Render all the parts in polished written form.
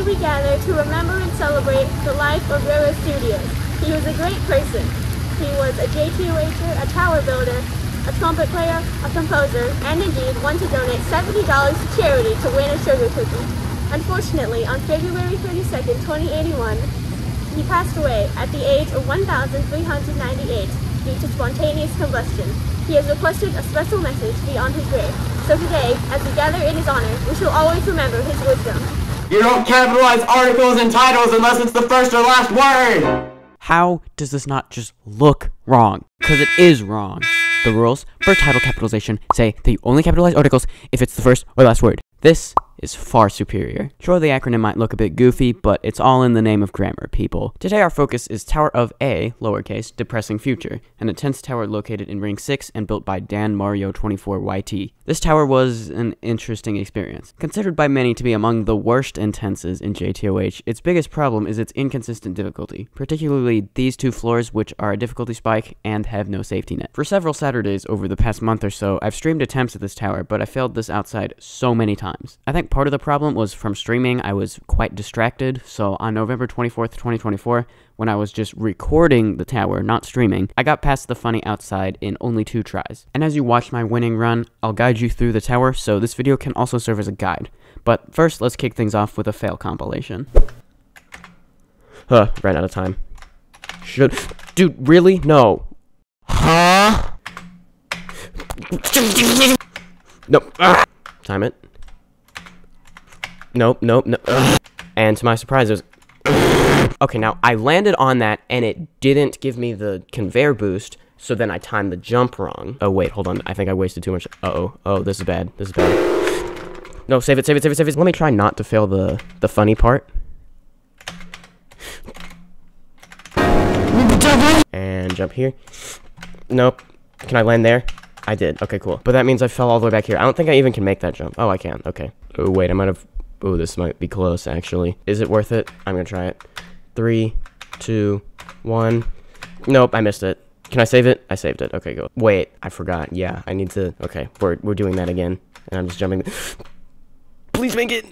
we gather to remember and celebrate the life of Roro Studios. He was a great person. He was a JToH'er, a tower builder, a trumpet player, a composer, and indeed one to donate $70 to charity to win a sugar cookie. Unfortunately, on February 22nd, 2081, he passed away at the age of 1,398 due to spontaneous combustion. He has requested a special message be on his grave. So today, as we gather in his honor, we shall always remember his wisdom. You don't capitalize articles and titles unless it's the first or last word! How does this not just look wrong? Because it is wrong. The rules for title capitalization say that you only capitalize articles if it's the first or last word. This is far superior. Sure, the acronym might look a bit goofy, but it's all in the name of grammar, people. Today our focus is Tower of A, lowercase, Depressing Future, an intense tower located in Ring 6 and built by Dan Mario 24YT. This tower was an interesting experience. Considered by many to be among the worst intenses in JToH, its biggest problem is its inconsistent difficulty, particularly these two floors which are a difficulty spike and have no safety net. For several Saturdays over the past month or so, I've streamed attempts at this tower, but I failed this outside so many times. I think part of the problem was from streaming, I was quite distracted, so on November 24th, 2024, when I was just recording the tower, not streaming, I got past the funny outside in only 2 tries. And as you watch my winning run, I'll guide you through the tower, so this video can also serve as a guide. But first, let's kick things off with a fail compilation. Ran out of time. Dude, really? No. Huh? Nope. Time it. Nope. And to my surprise, it was... Okay, now, I landed on that, and it didn't give me the conveyor boost, so then I timed the jump wrong. Oh, wait, hold on. I think I wasted too much. Uh-oh. Oh, this is bad. This is bad. No, save it. Let me try not to fail the funny part. And jump here. Nope. Can I land there? I did. Okay, cool. But that means I fell all the way back here. I don't think I even can make that jump. Oh, I can. Okay. Oh, wait, I might have... Oh, this might be close, actually. Is it worth it? I'm gonna try it. 3, 2, 1. Nope, I missed it. Can I save it? I saved it. Okay, go. Wait, I forgot. Yeah, I need to... Okay, we're doing that again. And I'm just jumping... Please make it!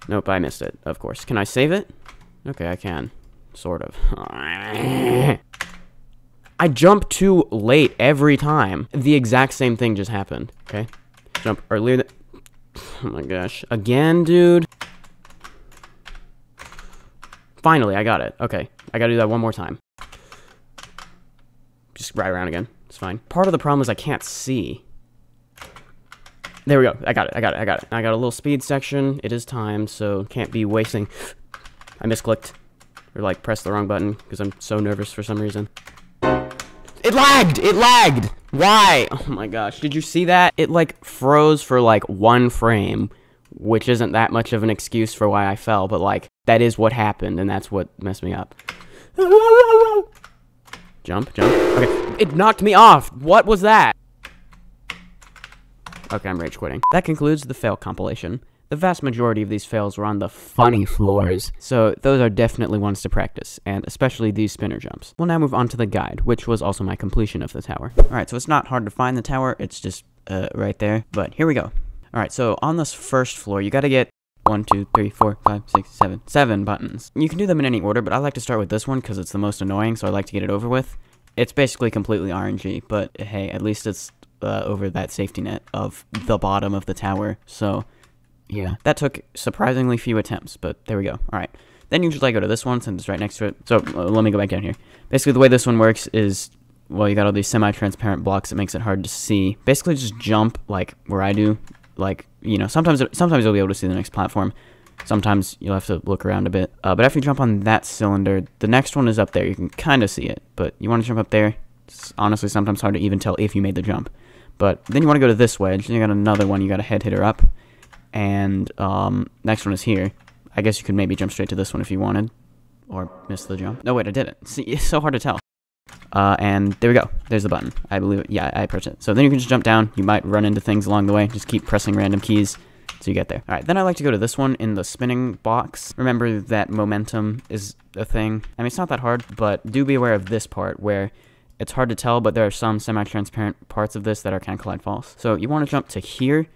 Nope, I missed it, of course. Can I save it? Okay, I can. Sort of. I jump too late every time. The exact same thing just happened. Okay? Jump earlier than... Oh my gosh. Again, dude? Finally, I got it. Okay. I gotta do that one more time. Just right around again. It's fine. Part of the problem is I can't see. There we go. I got it. I got a little speed section. It is timed, so can't be wasting... I misclicked. Or, like, pressed the wrong button, because I'm so nervous for some reason. It lagged! It lagged! Why? Oh my gosh, did you see that? It, like, froze for, like, 1 frame, which isn't that much of an excuse for why I fell, but, like, that is what happened, and that's what messed me up. Jump. Okay, it knocked me off! What was that? Okay, I'm rage quitting. That concludes the fail compilation. The vast majority of these fails were on the funny floors, so those are definitely ones to practice, and especially these spinner jumps. We'll now move on to the guide, which was also my completion of the tower. Alright, so it's not hard to find the tower, it's just right there, but here we go. Alright, so on this first floor, you gotta get 1, 2, 3, 4, 5, 6, 7 buttons. You can do them in any order, but I like to start with this one because it's the most annoying, so I like to get it over with. It's basically completely RNG, but hey, at least it's over that safety net of the bottom of the tower, so... Yeah, that took surprisingly few attempts, but there we go. Alright, then usually I go to this one since it's right next to it. So, let me go back down here. Basically, the way this one works is, well, you got all these semi-transparent blocks that makes it hard to see. Basically, just jump, like, where I do. Like, you know, sometimes you'll be able to see the next platform. Sometimes you'll have to look around a bit. But after you jump on that cylinder, the next one is up there. You can kind of see it, but you want to jump up there. It's honestly sometimes hard to even tell if you made the jump. But then you want to go to this wedge, and you got another one, you got a head hitter up. And, next one is here. I guess you could maybe jump straight to this one if you wanted. Or miss the jump. No, wait, I didn't. See, it's so hard to tell. And there we go. There's the button. I believe it. Yeah, I pressed it. So then you can just jump down. You might run into things along the way. Just keep pressing random keys so you get there. Alright, then I like to go to this one in the spinning box. Remember that momentum is a thing. I mean, it's not that hard, but do be aware of this part where it's hard to tell, but there are some semi-transparent parts of this that are kind of collide false. So you want to jump to here,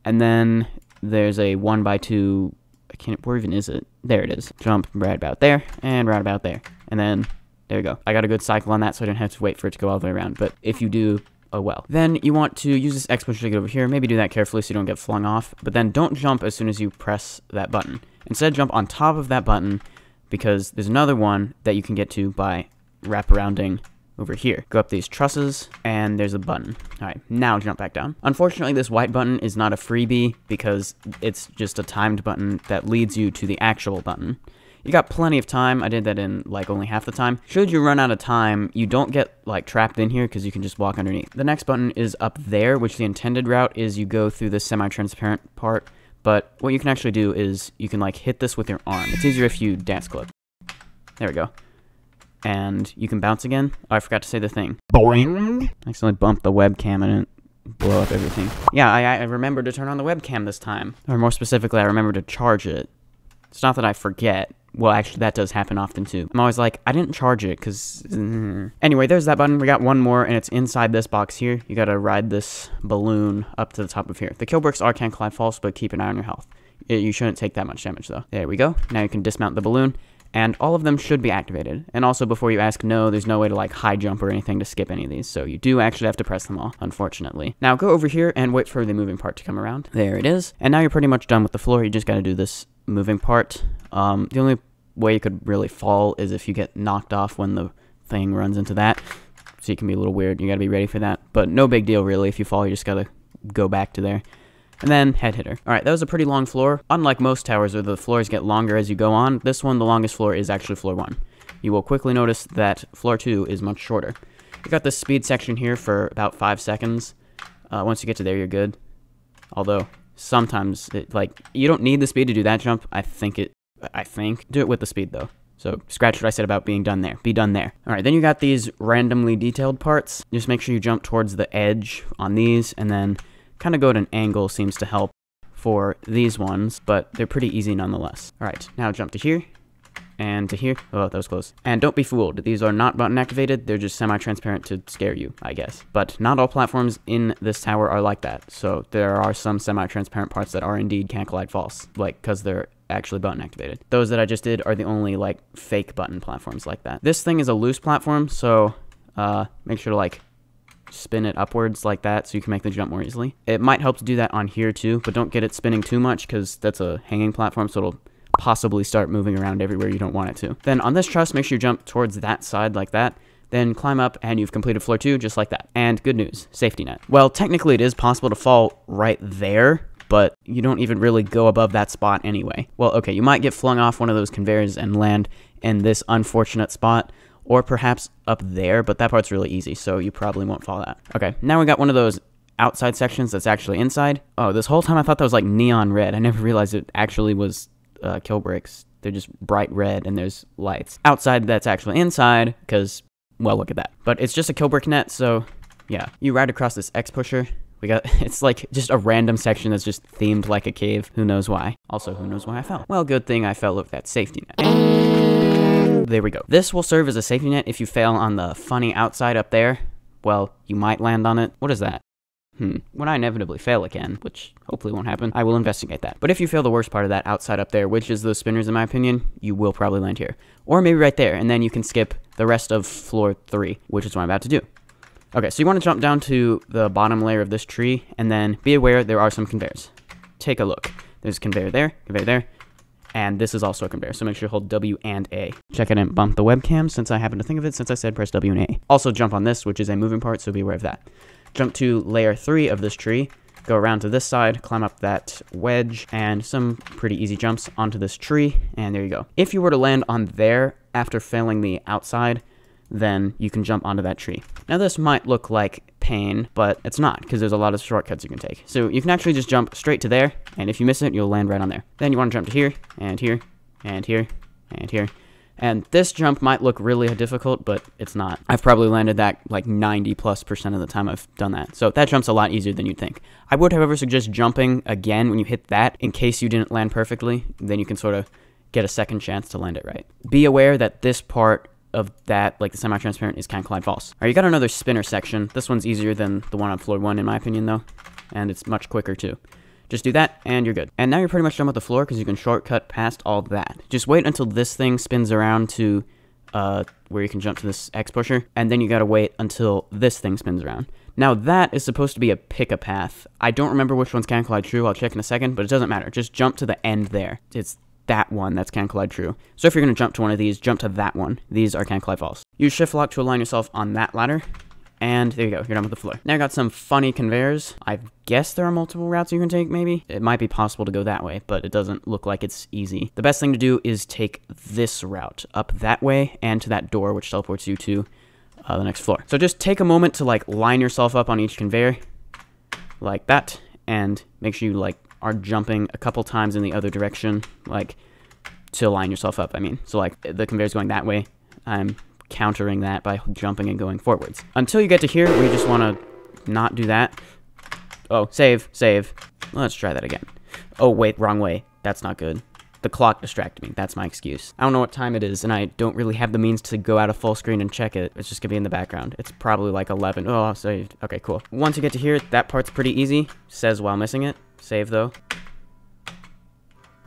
and then... there's a 1x2 I can't, where even is it? There it is. Jump right about there, and right about there. And then, there you go. I got a good cycle on that, so I didn't have to wait for it to go all the way around. But if you do, oh well. Then you want to use this X push to get over here. Maybe do that carefully so you don't get flung off. But then don't jump as soon as you press that button. Instead, jump on top of that button, because there's another one that you can get to by wraparounding over here. Go up these trusses, and there's a button. Alright, now jump back down. Unfortunately, this white button is not a freebie, because it's just a timed button that leads you to the actual button. You got plenty of time. I did that in, like, only half the time. Should you run out of time, you don't get, like, trapped in here, because you can just walk underneath. The next button is up there, which the intended route is you go through this semi-transparent part, but what you can actually do is you can, like, hit this with your arm. It's easier if you dance clip. There we go. And you can bounce again. Oh, I forgot to say the thing. Boing! I accidentally bumped the webcam and it blew up everything. Yeah, I remembered to turn on the webcam this time. Or more specifically, I remembered to charge it. It's not that I forget. Well, actually, that does happen often, too. I'm always like, I didn't charge it, because... Anyway, there's that button. We got one more, and it's inside this box here. You gotta ride this balloon up to the top of here. The kill bricks can collide false, but keep an eye on your health. You shouldn't take that much damage, though. There we go. Now you can dismount the balloon. And all of them should be activated. And also, before you ask, no, there's no way to, like, high jump or anything to skip any of these. So you do actually have to press them all, unfortunately. Now, go over here and wait for the moving part to come around. There it is. And now you're pretty much done with the floor. You just gotta do this moving part. The only way you could really fall is if you get knocked off when the thing runs into that. So it can be a little weird. You gotta be ready for that. But no big deal, really. If you fall, you just gotta go back to there. And then head hitter. Alright, that was a pretty long floor. Unlike most towers where the floors get longer as you go on, this one, the longest floor, is actually floor 1. You will quickly notice that floor 2 is much shorter. You got this speed section here for about 5 seconds. Once you get to there, you're good. Although, sometimes, you don't need the speed to do that jump. I think. Do it with the speed, though. So, scratch what I said about being done there. Be done there. Alright, then you got these randomly detailed parts. Just make sure you jump towards the edge on these, and then kind of go at an angle seems to help for these ones, but they're pretty easy nonetheless. Alright, now jump to here, and to here. Oh, that was close. And don't be fooled. These are not button activated. They're just semi-transparent to scare you, I guess. But not all platforms in this tower are like that. So there are some semi-transparent parts that are indeed can't collide false, like, because they're actually button activated. Those that I just did are the only, like, fake button platforms like that. This thing is a loose platform, so make sure to, like, spin it upwards like that so you can make the jump more easily. It might help to do that on here too, but don't get it spinning too much because that's a hanging platform, so it'll possibly start moving around everywhere you don't want it to. Then on this truss, make sure you jump towards that side like that, then climb up and you've completed floor 2 just like that. And good news, safety net. Well, technically it is possible to fall right there, but you don't even really go above that spot anyway. Well, okay, you might get flung off one of those conveyors and land in this unfortunate spot, or perhaps up there, but that part's really easy, so you probably won't fall that. Okay, now we got one of those outside sections that's actually inside. Oh, this whole time I thought that was like neon red. I never realized it actually was kill bricks. They're just bright red and there's lights. Outside, that's actually inside, because, well, look at that. But it's just a kill brick net, so yeah. You ride across this X pusher. It's like just a random section that's just themed like a cave. Who knows why? Also, who knows why I fell? Well, good thing I fell over that safety net. There we go. This will serve as a safety net if you fail on the funny outside up there. Well, you might land on it. What is that? When I inevitably fail again, which hopefully won't happen, I will investigate that. But if you fail the worst part of that outside up there, which is those spinners in my opinion, you will probably land here. Or maybe right there, and then you can skip the rest of floor 3, which is what I'm about to do. Okay, so you want to jump down to the bottom layer of this tree, and then be aware there are some conveyors. Take a look. There's a conveyor there, and this is also a conveyor, so make sure you hold W and A. Check it and bump the webcam, since I happen to think of it, since I said press W and A. Also jump on this, which is a moving part, so be aware of that. Jump to layer 3 of this tree, go around to this side, climb up that wedge, and some pretty easy jumps onto this tree, and there you go. If you were to land on there after failing the outside, then you can jump onto that tree. Now this might look like pain, but it's not, because there's a lot of shortcuts you can take. So you can actually just jump straight to there, and if you miss it, you'll land right on there. Then you want to jump to here, and here, and here, and here. And this jump might look really difficult, but it's not. I've probably landed that like 90+% of the time I've done that. So that jump's a lot easier than you'd think. I would, however, suggest jumping again when you hit that in case you didn't land perfectly. Then you can sort of get a second chance to land it right. Be aware that this part of that, like the semi-transparent, is kind of collide false. Alright, you got another spinner section. This one's easier than the one on floor 1 in my opinion though, and it's much quicker too. Just do that, and you're good. And now you're pretty much done with the floor because you can shortcut past all that. Just wait until this thing spins around to where you can jump to this X pusher, and then you gotta wait until this thing spins around. Now that is supposed to be a pick-a-path. I don't remember which one's Can Collide True, I'll check in a second, but it doesn't matter. Just jump to the end there. It's that one that's Can Collide True. So if you're gonna jump to one of these, jump to that one. These are Can Collide False. Use Shift Lock to align yourself on that ladder, and there you go, you're done with the floor. Now I got some funny conveyors. I guess there are multiple routes you can take, maybe? It might be possible to go that way, but it doesn't look like it's easy. The best thing to do is take this route up that way and to that door, which teleports you to the next floor. So just take a moment to like line yourself up on each conveyor, like that, and make sure you like are jumping a couple times in the other direction, like to line yourself up, I mean. So like the conveyor's going that way, I'm countering that by jumping and going forwards. Until you get to here where you just want to not do that. Oh, save. Let's try that again. Oh, wait, wrong way. That's not good. The clock distracted me. That's my excuse. I don't know what time it is, and I don't really have the means to go out of full screen and check it. It's just gonna be in the background. It's probably like 11. Oh, saved. Okay, cool. Once you get to here, that part's pretty easy. Says while missing it. Save, though.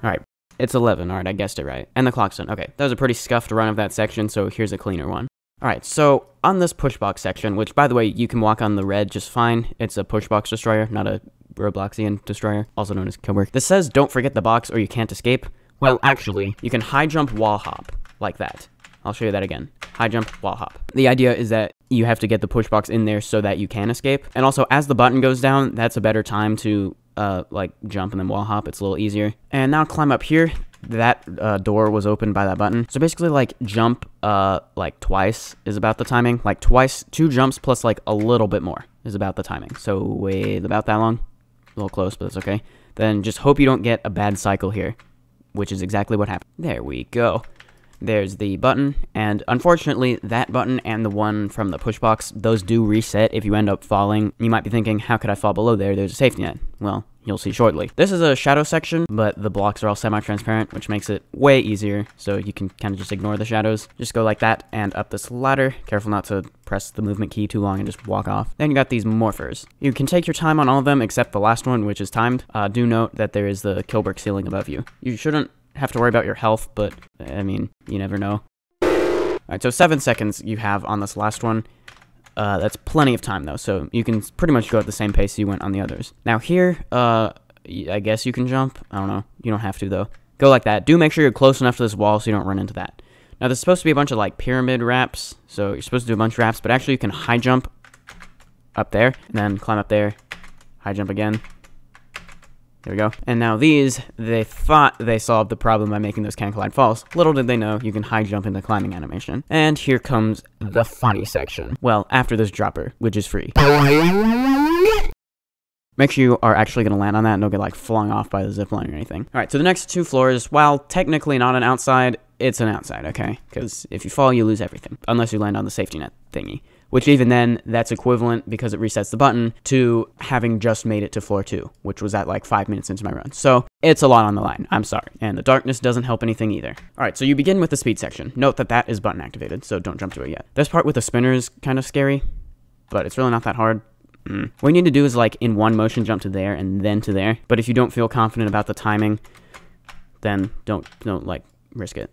Alright. It's 11, alright, I guessed it right. And the clock's done. Okay, that was a pretty scuffed run of that section, so here's a cleaner one. Alright, so on this pushbox section, which, by the way, you can walk on the red just fine. It's a pushbox destroyer, not a Robloxian destroyer, also known as Killberg. This says, don't forget the box or you can't escape. Well, actually, you can high jump wall hop, like that. I'll show you that again. High jump, wall hop. The idea is that you have to get the pushbox in there so that you can escape. And also, as the button goes down, that's a better time to like jump and then wall hop. It's a little easier. And now climb up here. That door was opened by that button. So basically like jump like twice is about the timing. Like twice, 2 jumps plus like a little bit more is about the timing. So wait about that long. A little close, but it's okay. Then just hope you don't get a bad cycle here, which is exactly what happened. There we go. There's the button, and unfortunately, that button and the one from the push box, those do reset if you end up falling. You might be thinking, how could I fall below there? There's a safety net. Well, you'll see shortly. This is a shadow section, but the blocks are all semi-transparent, which makes it way easier, so you can kind of just ignore the shadows. Just go like that, and up this ladder. Careful not to press the movement key too long and just walk off. Then you got these morphers. You can take your time on all of them, except the last one, which is timed. Do note that there is the Killberg ceiling above you. You shouldn't have to worry about your health, but I mean, you never know. Alright, so 7 seconds you have on this last one. That's plenty of time though, so you can pretty much go at the same pace you went on the others. Now here, I guess you can jump. I don't know. You don't have to though. Go like that. Do make sure you're close enough to this wall so you don't run into that. Now there's supposed to be a bunch of like pyramid wraps, so you're supposed to do a bunch of wraps, but actually you can high jump up there, and then climb up there, high jump again. There we go. And now these, they thought they solved the problem by making those Can Collide False. Little did they know, you can high jump in the climbing animation. And here comes the funny section. Well, after this dropper, which is free. Make sure you are actually going to land on that and don't get like flung off by the zipline or anything. Alright, so the next 2 floors, while technically not an outside, it's an outside, okay? Because if you fall, you lose everything. Unless you land on the safety net thingy. Which even then, that's equivalent, because it resets the button, to having just made it to floor 2, which was at like 5 minutes into my run. So, it's a lot on the line, I'm sorry. And the darkness doesn't help anything either. Alright, so you begin with the speed section. Note that that is button activated, so don't jump to it yet. This part with the spinner is kind of scary, but it's really not that hard. What you need to do is like in one motion jump to there and then to there. But if you don't feel confident about the timing, then don't like risk it.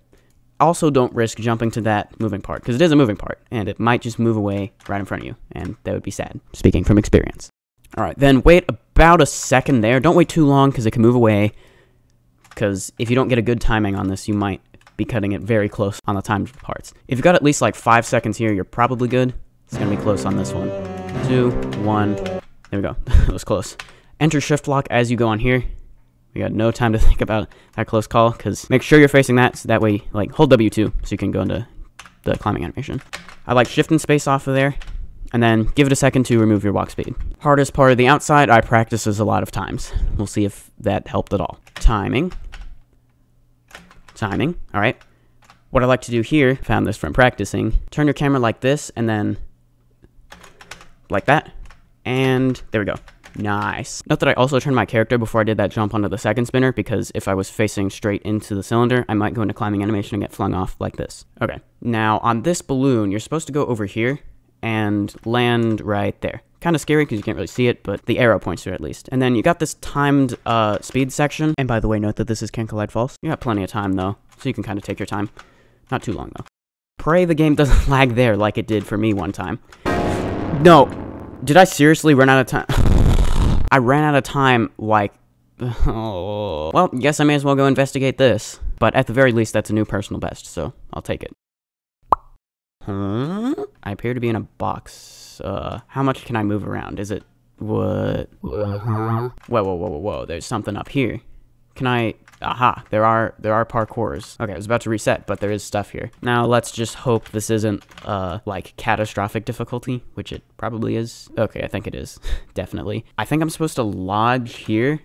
Also, don't risk jumping to that moving part, because it is a moving part, and it might just move away right in front of you, and that would be sad, speaking from experience. Alright, then wait about a second there. Don't wait too long, because it can move away, because if you don't get a good timing on this, you might be cutting it very close on the timed parts. If you've got at least like 5 seconds here, you're probably good. It's going to be close on this one. 2, 1, there we go. That was close. Enter shift lock as you go on here. We got no time to think about that close call, because make sure you're facing that, so that way, like, hold W2, so you can go into the climbing animation. I like shift and space off of there, and then give it a second to remove your walk speed. Hardest part of the outside, I practice this a lot of times. We'll see if that helped at all. Timing, alright. What I like to do here, found this from practicing, turn your camera like this, and then like that, and there we go. Nice. Note that I also turned my character before I did that jump onto the second spinner, because if I was facing straight into the cylinder, I might go into climbing animation and get flung off like this. Okay, now on this balloon, you're supposed to go over here and land right there. Kind of scary because you can't really see it, but the arrow points to it at least. And then you got this timed speed section. And by the way, note that this is Can Collide False. You got plenty of time though, so you can kind of take your time. Not too long though. Pray the game doesn't lag there like it did for me one time. No, did I seriously run out of time? I ran out of time like... Oh. Well, guess I may as well go investigate this. But at the very least, that's a new personal best, so I'll take it. Huh? I appear to be in a box. How much can I move around? Is it... What? Whoa. There's something up here. Can I... Aha, there are parkours. Okay, I was about to reset, but there is stuff here. Now, let's just hope this isn't, like, catastrophic difficulty, which it probably is. Okay, I think it is. Definitely. I think I'm supposed to lodge here,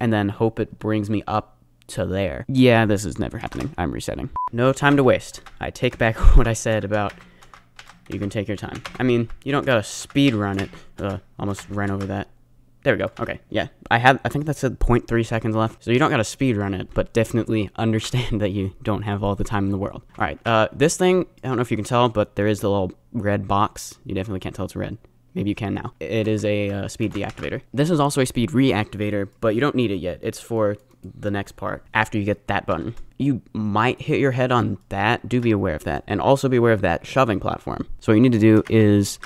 and then hope it brings me up to there. Yeah, this is never happening. I'm resetting. No time to waste. I take back what I said about you can take your time. I mean, you don't gotta speed run it. Almost ran over that. There we go. Okay, yeah. I think that said 0.3 seconds left. So you don't gotta speed run it, but definitely understand that you don't have all the time in the world. All right, this thing, I don't know if you can tell, but there is the little red box. You definitely can't tell it's red. Maybe you can now. It is a speed deactivator. This is also a speed reactivator, but you don't need it yet. It's for the next part after you get that button. You might hit your head on that. Do be aware of that. And also be aware of that shoving platform. So what you need to do is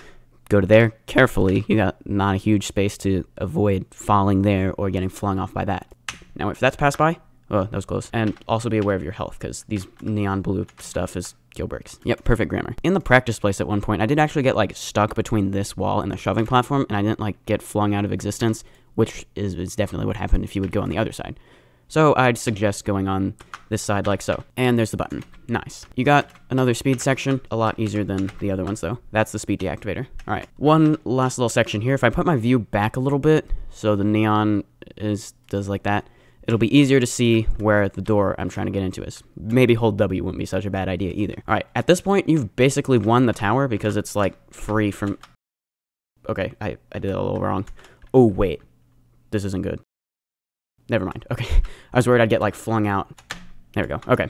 go to there carefully. You got not a huge space to avoid falling there or getting flung off by that. Now if that's passed by, oh, that was close. And also be aware of your health because these neon blue stuff is kill bricks. Yep, perfect grammar. In the practice place at one point, I did actually get like stuck between this wall and the shoving platform, and I didn't like get flung out of existence, which is definitely what happened if you would go on the other side. So I'd suggest going on this side like so. And there's the button. Nice. You got another speed section, a lot easier than the other ones though. That's the speed deactivator. All right, one last little section here. If I put my view back a little bit, so the neon does like that, it'll be easier to see where the door I'm trying to get into is. Maybe hold W wouldn't be such a bad idea either. All right, at this point, you've basically won the tower because it's like free from... Okay, I did it a little wrong. Oh, wait. This isn't good. Never mind. Okay, I was worried I'd get like flung out. There we go. Okay.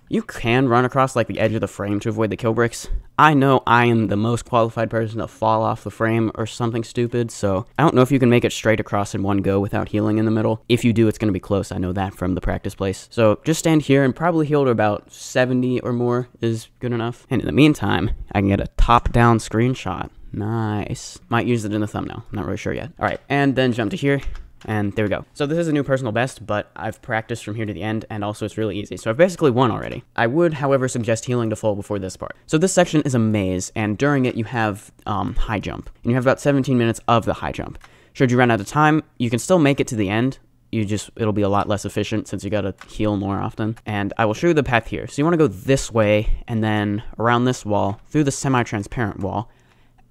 You can run across like the edge of the frame to avoid the kill bricks. I know I am the most qualified person to fall off the frame or something stupid, so I don't know if you can make it straight across in one go without healing in the middle. If you do, it's going to be close. I know that from the practice place. So just stand here and probably heal to about 70 or more is good enough. And in the meantime, I can get a top-down screenshot. Nice. Might use it in the thumbnail. I'm not really sure yet. All right, and then jump to here. And there we go. So this is a new personal best, but I've practiced from here to the end, and also it's really easy. So I've basically won already. I would, however, suggest healing to full before this part. So this section is a maze, and during it you have high jump. And you have about 17 minutes of the high jump. Should you run out of time, you can still make it to the end. It'll be a lot less efficient since you gotta heal more often. And I will show you the path here. So you wanna go this way, and then around this wall, through the semi-transparent wall,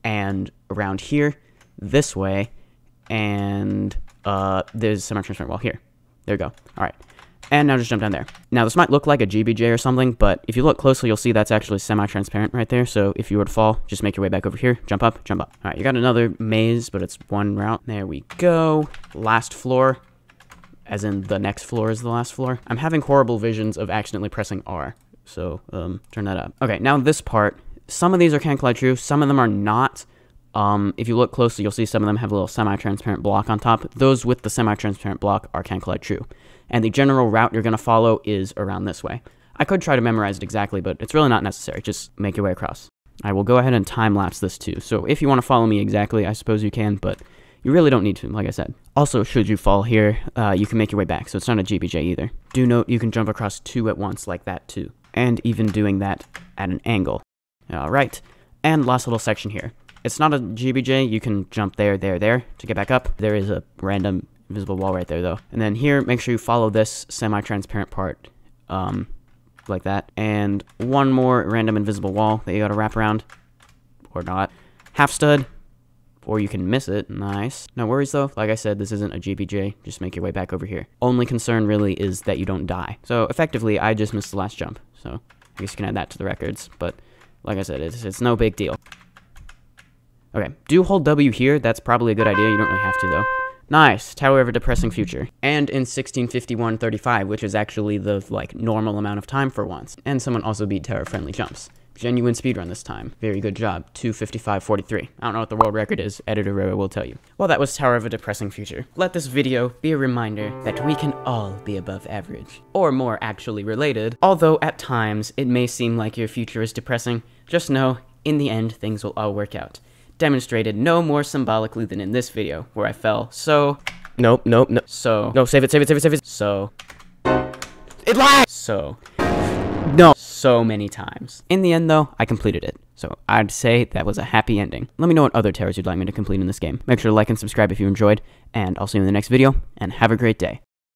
and around here, this way, and... there's a semi-transparent wall here. There we go. All right. And now just jump down there. Now, this might look like a GBJ or something, but if you look closely, you'll see that's actually semi-transparent right there. So if you were to fall, just make your way back over here. Jump up, jump up. All right, you got another maze, but it's one route. There we go. Last floor, as in the next floor is the last floor. I'm having horrible visions of accidentally pressing R, so turn that up. Okay, now this part, some of these are Can Collide True, some of them are not. If you look closely, you'll see some of them have a little semi-transparent block on top. Those with the semi-transparent block are Can Collide True. And the general route you're going to follow is around this way. I could try to memorize it exactly, but it's really not necessary. Just make your way across. I will go ahead and time-lapse this too. So if you want to follow me exactly, I suppose you can, but you really don't need to, like I said. Also, should you fall here, you can make your way back, so it's not a GBJ either. Do note you can jump across two at once like that too. And even doing that at an angle. Alright, and last little section here. It's not a GBJ, you can jump there to get back up. There is a random invisible wall right there though. And then here, make sure you follow this semi-transparent part, like that. And one more random invisible wall that you gotta wrap around, or not. Half stud, or you can miss it, nice. No worries though, like I said, this isn't a GBJ, just make your way back over here. Only concern really is that you don't die. So effectively, I just missed the last jump, so I guess you can add that to the records, but like I said, it's no big deal. Okay, do hold W here. That's probably a good idea. You don't really have to, though. Nice. Tower of a Depressing Future. And in 1651.35, which is actually the, like, normal amount of time for once. And someone also beat Tower Friendly Jumps. Genuine speedrun this time. Very good job. 2:55:43. I don't know what the world record is. Editor Roro will tell you. Well, that was Tower of a Depressing Future. Let this video be a reminder that we can all be above average. Or more actually related. Although at times it may seem like your future is depressing, just know, in the end, things will all work out. Demonstrated no more symbolically than in this video, where I fell so... Nope. So... No, save it. So... It lagged! So... No. So many times. In the end, though, I completed it. So I'd say that was a happy ending. Let me know what other terrors you'd like me to complete in this game. Make sure to like and subscribe if you enjoyed, and I'll see you in the next video, and have a great day.